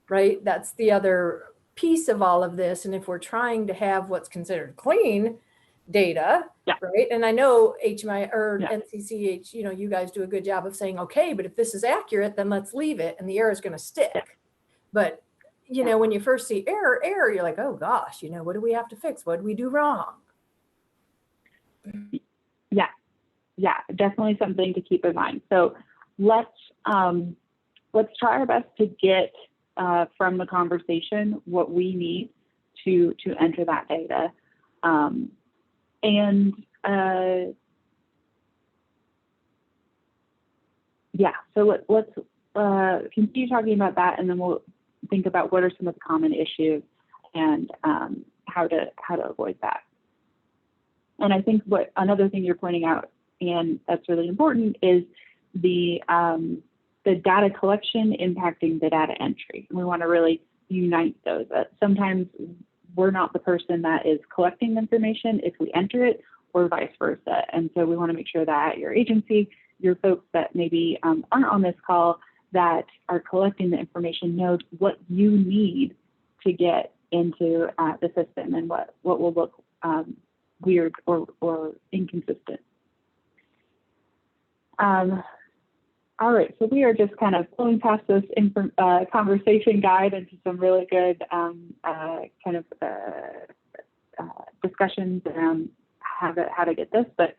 right? That's the other piece of all of this. And if we're trying to have what's considered clean data, right? And I know HMI or NCCH, you guys do a good job of saying, okay, but if this is accurate, then let's leave it and the error is going to stick. But, when you first see error, you're like, oh gosh, what do we have to fix? What did we do wrong? Yeah, definitely something to keep in mind. So let's try our best to get from the conversation what we need to enter that data. So let's continue talking about that, and then we'll think about what are some of the common issues and how to avoid that. And I think another thing you're pointing out, and that's really important, is the data collection impacting the data entry. We want to really unite those. Sometimes we're not the person that is collecting the information if we enter it, or vice versa. And so we want to make sure that at your agency, your folks that maybe aren't on this call that are collecting the information know what you need to get into the system and what will look weird or inconsistent. All right, so we are just kind of flowing past this conversation guide into some really good discussions around how to get this, but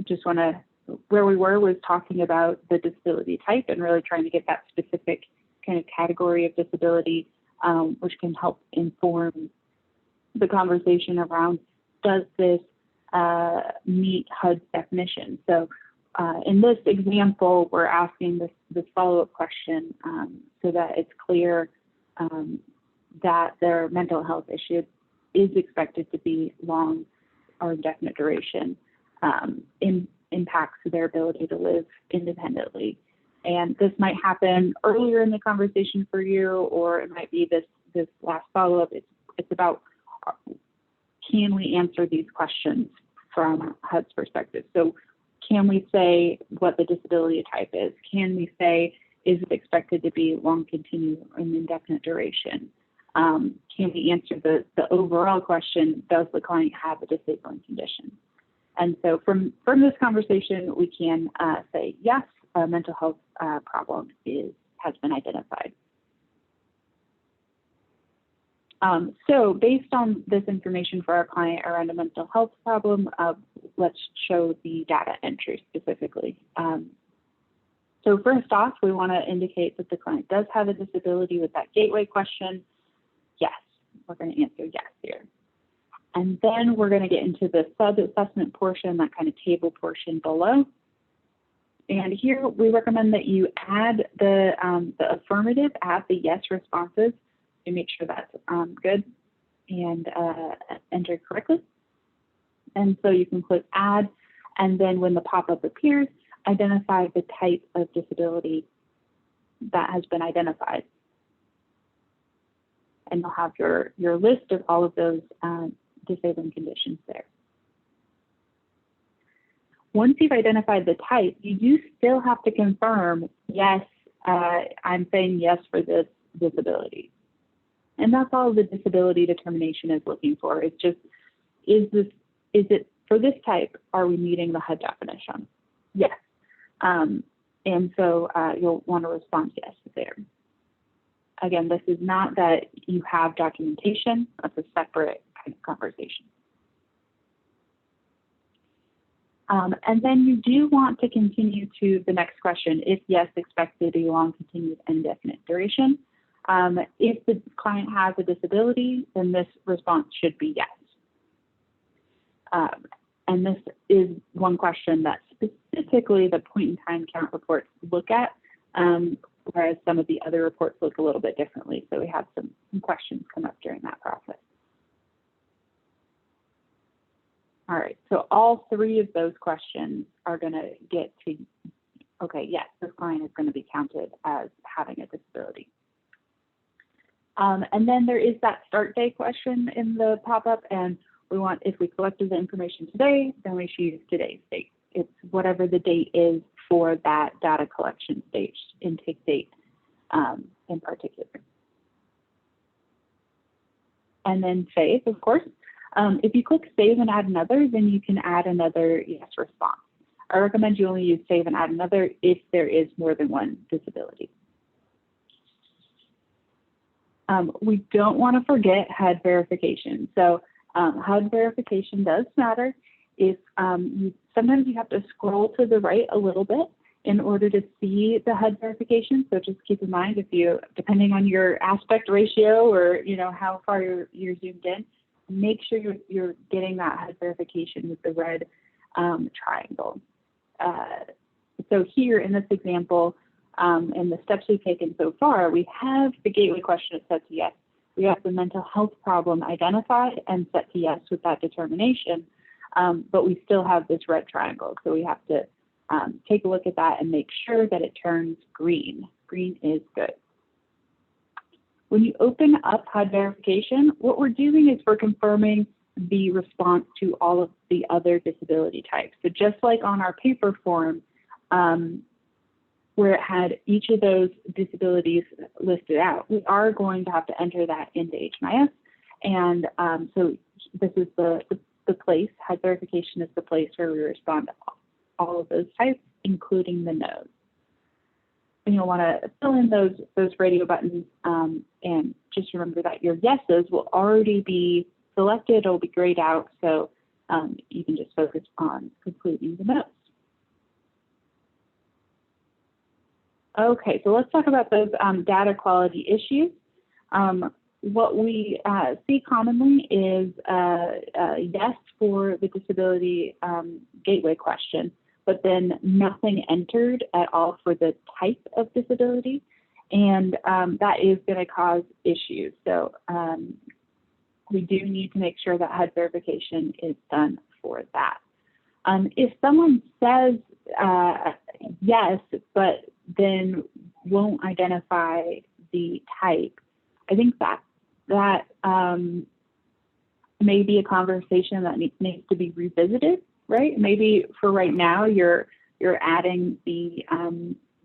just want to, where we were was talking about the disability type and really trying to get that specific kind of category of disability, which can help inform the conversation around, does this meet HUD's definition? So in this example, we're asking this follow-up question so that it's clear that their mental health issue is expected to be long or indefinite duration, impacts their ability to live independently. And this might happen earlier in the conversation for you, or it might be this last follow-up. It's about, can we answer these questions from HUD's perspective? So can we say what the disability type is? Can we say, is it expected to be long, continue, and indefinite duration? Can we answer the overall question, does the client have a disabling condition? And so from this conversation, we can say, yes, a mental health problem has been identified. So based on this information for our client around a mental health problem, let's show the data entry specifically. So first off, we want to indicate that the client does have a disability with that gateway question. Yes, we're going to answer yes here. And then we're going to get into the sub-assessment portion, that kind of table portion below. And here we recommend that you add the affirmative, add the yes responses to make sure that's good and entered correctly. And so you can click add, and then when the pop-up appears, identify the type of disability that has been identified. And you'll have your list of all of those disabling conditions there. Once you've identified the type, you do still have to confirm, yes, I'm saying yes for this disability. And that's all the disability determination is looking for. It's just, is it for this type, are we meeting the HUD definition? yes. And so you'll want to respond yes there. Again, this is not that you have documentation. That's a separate kind of conversation. And then you do want to continue to the next question. If yes, expected a long, continued, indefinite duration. If the client has a disability, then this response should be yes. And this is one question that specifically the point in time count reports look at, whereas some of the other reports look a little bit differently. So we have some questions come up during that process. All right, so all three of those questions are going to get to, okay, yes, this client is going to be counted as having a disability. And then there is that start day question in the pop-up, and we want, if we collected the information today, then we should use today's date. It's whatever the date is for that data collection stage, intake date in particular. And then save, of course. If you click save and add another, then you can add another yes response. I recommend you only use save and add another if there is more than one disability. We don't want to forget HUD verification. So HUD verification does matter. If sometimes you have to scroll to the right a little bit in order to see the HUD verification. So just keep in mind, if you, depending on your aspect ratio or how far you're zoomed in, make sure you're getting that HUD verification with the red triangle. So here in this example, in the steps we've taken so far, we have the gateway question set to yes. We have the mental health problem identified and set to yes with that determination, but we still have this red triangle. So we have to take a look at that and make sure that it turns green. Green is good. When you open up HUD verification, what we're doing is we're confirming the response to all of the other disability types. So just like on our paper form, where it had each of those disabilities listed out, we are going to have to enter that into HMIS. And so this is the place, HUD verification is the place where we respond to all of those types, including the no's. And you'll want to fill in those radio buttons, and just remember that your yeses will already be selected, it'll be grayed out, so you can just focus on completing the no's. Okay, so let's talk about those data quality issues. What we see commonly is yes for the disability gateway question, but then nothing entered at all for the type of disability, and that is going to cause issues. So we do need to make sure that HUD verification is done for that. If someone says yes, but then won't identify the type, I think that may be a conversation that needs to be revisited, right? Maybe for right now you're adding the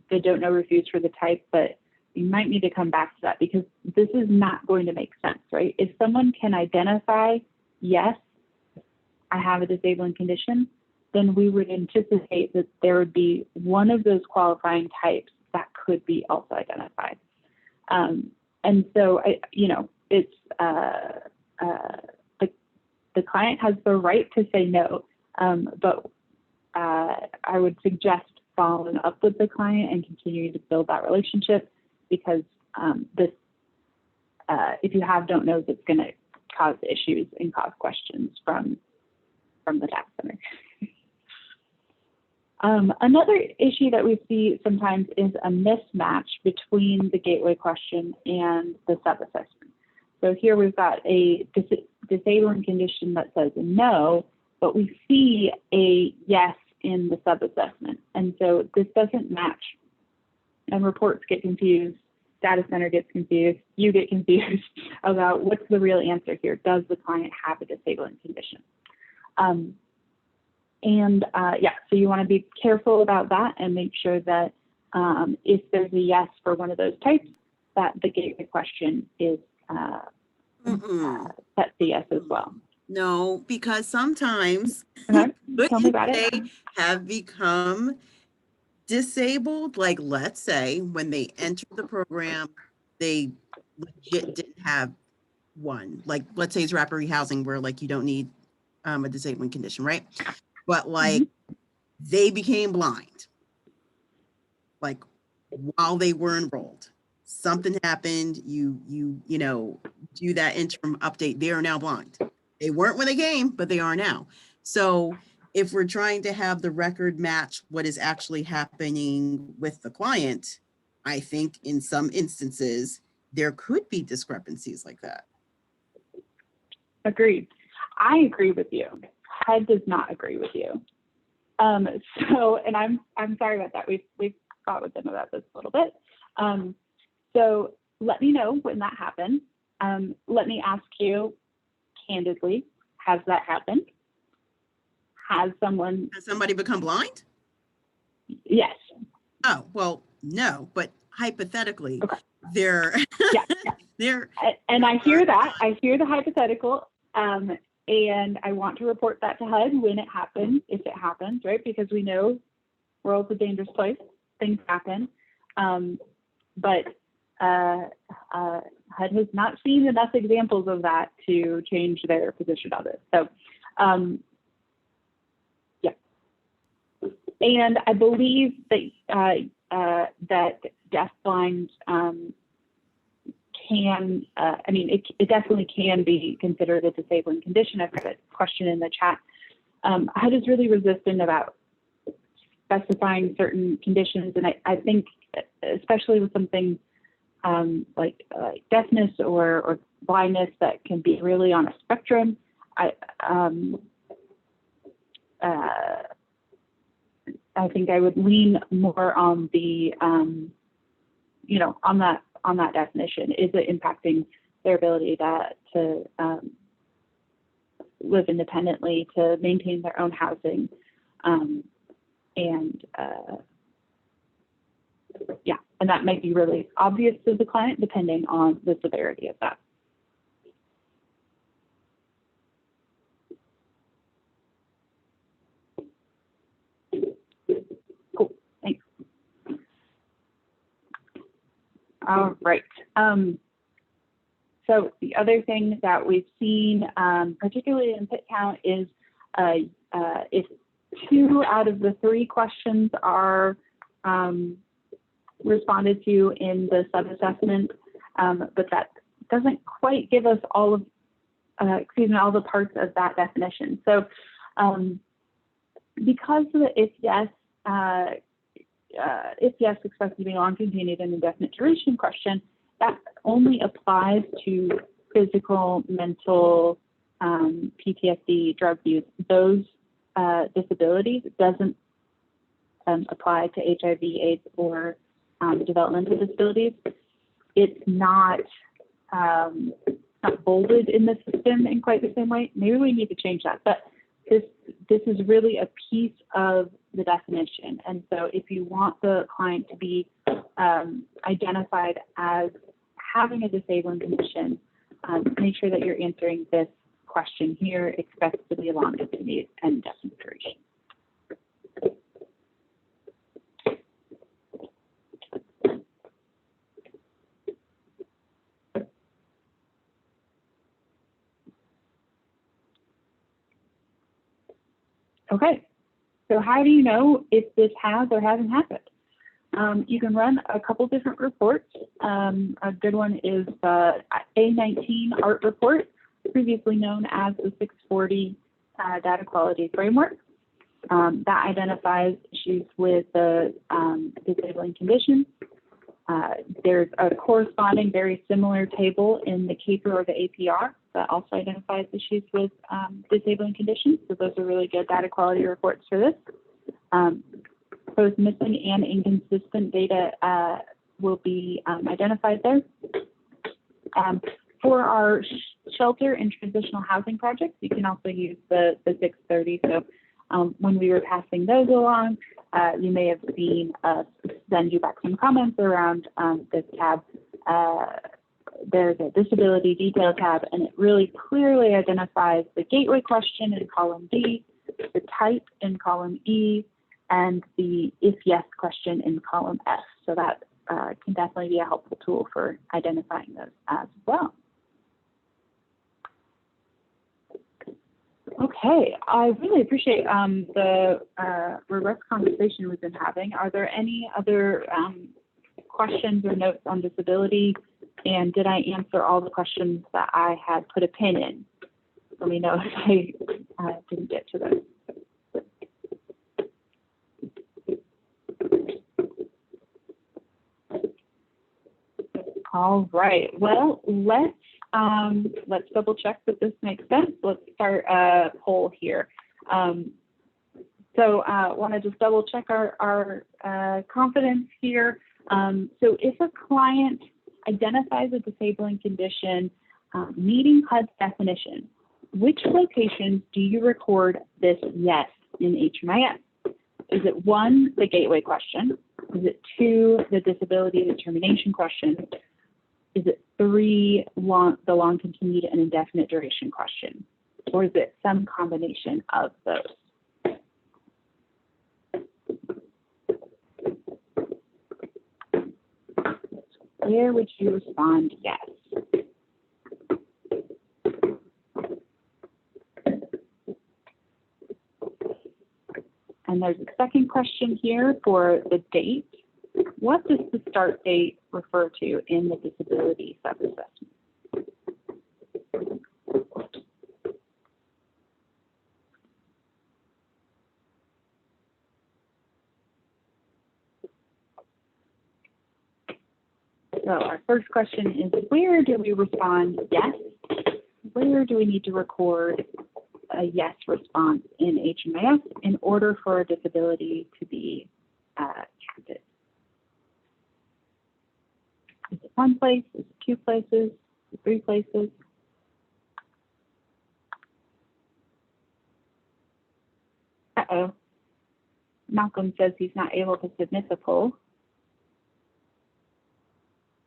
don't know refuse for the type, but you might need to come back to that because this is not going to make sense, right? If someone can identify, yes, I have a disabling condition, then we would anticipate that there would be one of those qualifying types that could be also identified. And so, it's the client has the right to say no, but I would suggest following up with the client and continuing to build that relationship because if you don't knows, it's going to cause issues and cause questions from the data center. Another issue that we see sometimes is a mismatch between the gateway question and the sub-assessment. So here we've got a disabling condition that says a no, but we see a yes in the sub-assessment. And so this doesn't match. And reports get confused, data center gets confused, you get confused about what's the real answer here. Does the client have a disabling condition? So you want to be careful about that and make sure that if there's a yes for one of those types, that the gateway question is set to yes as well. No, because sometimes Okay, good tell me about it. they have become disabled. Like, let's say when they entered the program, they legit didn't have one. Like, let's say it's rapid rehousing where like you don't need a disabling condition, right? But like they became blind, like while they were enrolled. Something happened, you know, do that interim update, they are now blind. They weren't when they came, but they are now. So if we're trying to have the record match what is actually happening with the client, I think in some instances, there could be discrepancies like that. Agreed. I agree with you. HUD does not agree with you. So, and I'm sorry about that. We've fought with them about this a little bit. So let me know when that happens. Let me ask you candidly, has that happened? Has somebody become blind? Yes. Oh, well, no, but hypothetically, Okay. they're, Yeah. they're. And I hear that. I hear the hypothetical. And I want to report that to HUD when it happens, if it happens, right? Because we know world's a dangerous place. Things happen. But HUD has not seen enough examples of that to change their position on it. So, yeah. And I believe that that deafblind can, I mean, it definitely can be considered a disabling condition. I've got a question in the chat. HUD is really resistant about specifying certain conditions, and I think, especially with something like deafness or blindness that can be really on a spectrum, I think I would lean more on the, you know, on that definition. Is it impacting their ability to live independently, to maintain their own housing, and yeah, and that might be really obvious to the client depending on the severity of that. Cool, thanks. All right. So the other thing that we've seen, particularly in PIT count, is if 2 out of the 3 questions are responded to in the sub-assessment, but that doesn't quite give us all of, all the parts of that definition. So because of the if yes expected to be long continued and indefinite duration question, that only applies to physical, mental, PTSD, drug use. Those disabilities doesn't apply to HIV, AIDS, or developmental disabilities. It's not bolded in the system in quite the same way. Maybe we need to change that, but this is really a piece of the definition. And so if you want the client to be identified as having a disabling condition, make sure that you're answering this question here, expects to be long continued and indefinite duration. Okay, so how do you know if this has or hasn't happened? You can run a couple different reports. A good one is the A19 ART report, previously known as the 640 data quality framework. That identifies issues with the disabling condition. There's a corresponding very similar table in the CAPR or the APR that also identifies issues with disabling conditions. So those are really good data quality reports for this. Both missing and inconsistent data will be identified there. For our shelter and transitional housing projects, you can also use the 630. So when we were passing those along, you may have seen us send you back some comments around this tab there's a disability detail tab, and it really clearly identifies the gateway question in column D, the type in column E, and the if yes question in column F. So that can definitely be a helpful tool for identifying those as well. Okay, I really appreciate the robust conversation we've been having. Are there any other questions or notes on disability? And did I answer all the questions that I had put a pin in? Let me know if I didn't get to those. All right, well, let's double check that this makes sense. Let's start a poll here. So want to just double check our confidence here. So if a client identifies a disabling condition meeting HUD's definition, which locations do you record this yes in HMIS? Is it 1, the gateway question? Is it 2, the disability determination question? Is it 3, the long continued and indefinite duration question? Or is it some combination of those? Where would you respond yes? And there's a second question here for the date. What does the start date refer to in the disability self-assessment? So our first question is, where do we respond yes? Where do we need to record a yes response in HMIS in order for a disability to be counted? Is it 1 place? Is it 2 places? Is it 3 places? Uh-oh. Malcolm says he's not able to submit the poll.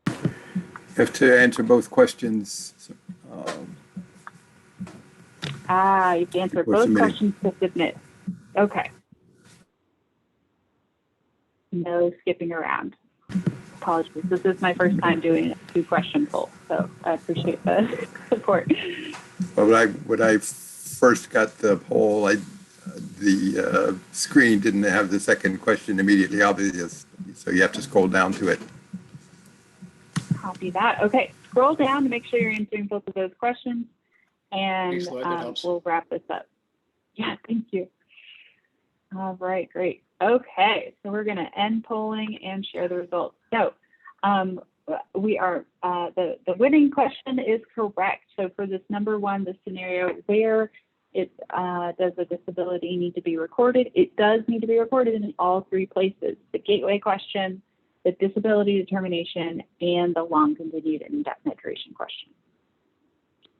You have to answer both questions. You have to answer both questions to submit. Okay. No skipping around. Apologies. This is my first time doing a 2-question poll, so I appreciate the support. Well, when I first got the poll, the screen didn't have the second question immediately obvious, so you have to scroll down to it. Copy that. Okay, scroll down to make sure you're answering both of those questions, and we'll wrap this up. Yeah, thank you. All right, great. Okay, so we're going to end polling and share the results. So we are, the winning question is correct. So for this number 1, the scenario where it does a disability need to be recorded, it does need to be recorded in all 3 places: the gateway question, the disability determination, and the long continued and indefinite duration question.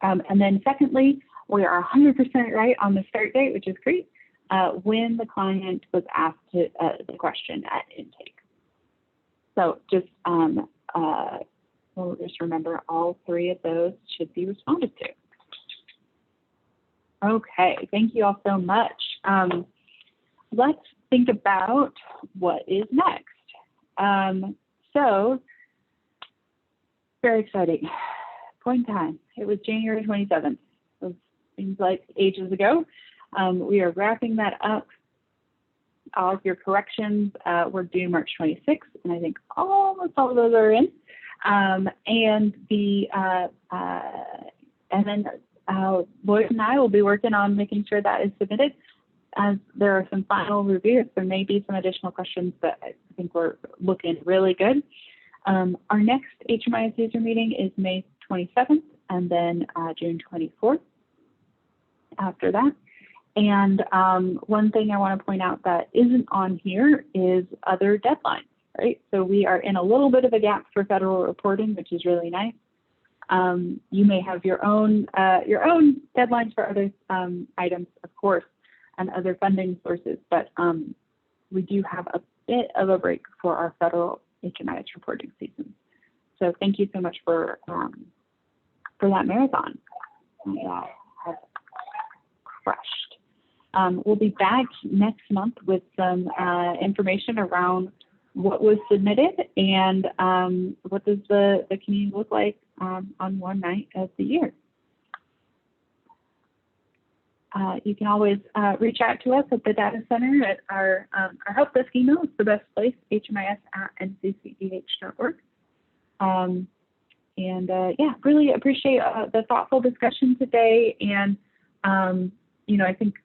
And then secondly, we are 100% right on the start date, which is great, when the client was asked the question at intake. So just we'll just remember all 3 of those should be responded to. Okay, thank you all so much. Let's think about what is next. So very exciting. Point in time. It was January 27th. It seems like ages ago. We are wrapping that up. All of your corrections were due March 26th, and I think almost all of those are in. And then Lloyd and I will be working on making sure that is submitted. As there are some final reviews, there may be some additional questions, but I think we're looking really good. Our next HMIS user meeting is May 27th, and then June 24th after that. And one thing I want to point out that isn't on here is other deadlines, right? So we are in a little bit of a gap for federal reporting, which is really nice. You may have your own deadlines for other items, of course, and other funding sources, but we do have a bit of a break for our federal HMIS reporting season. So thank you so much for that marathon. You have crushed. We'll be back next month with some information around what was submitted and what does the community look like on one night of the year. You can always reach out to us at the data center at our help desk email. It's the best place, hmis@nccdh.org. Yeah, really appreciate the thoughtful discussion today. And, I think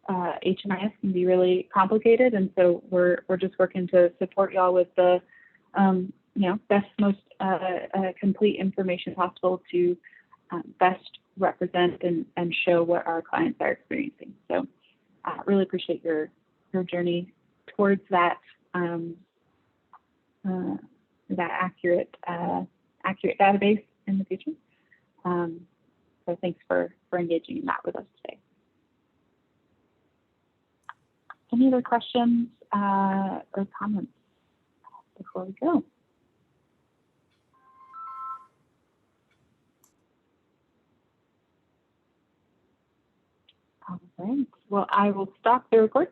HMIS can be really complicated. And so we're just working to support y'all with the, best, most complete information possible to best represent and show what our clients are experiencing. So really appreciate your journey towards that that accurate database in the future. So thanks for engaging in that with us today. Any other questions or comments before we go? All right. Well, I will stop the record.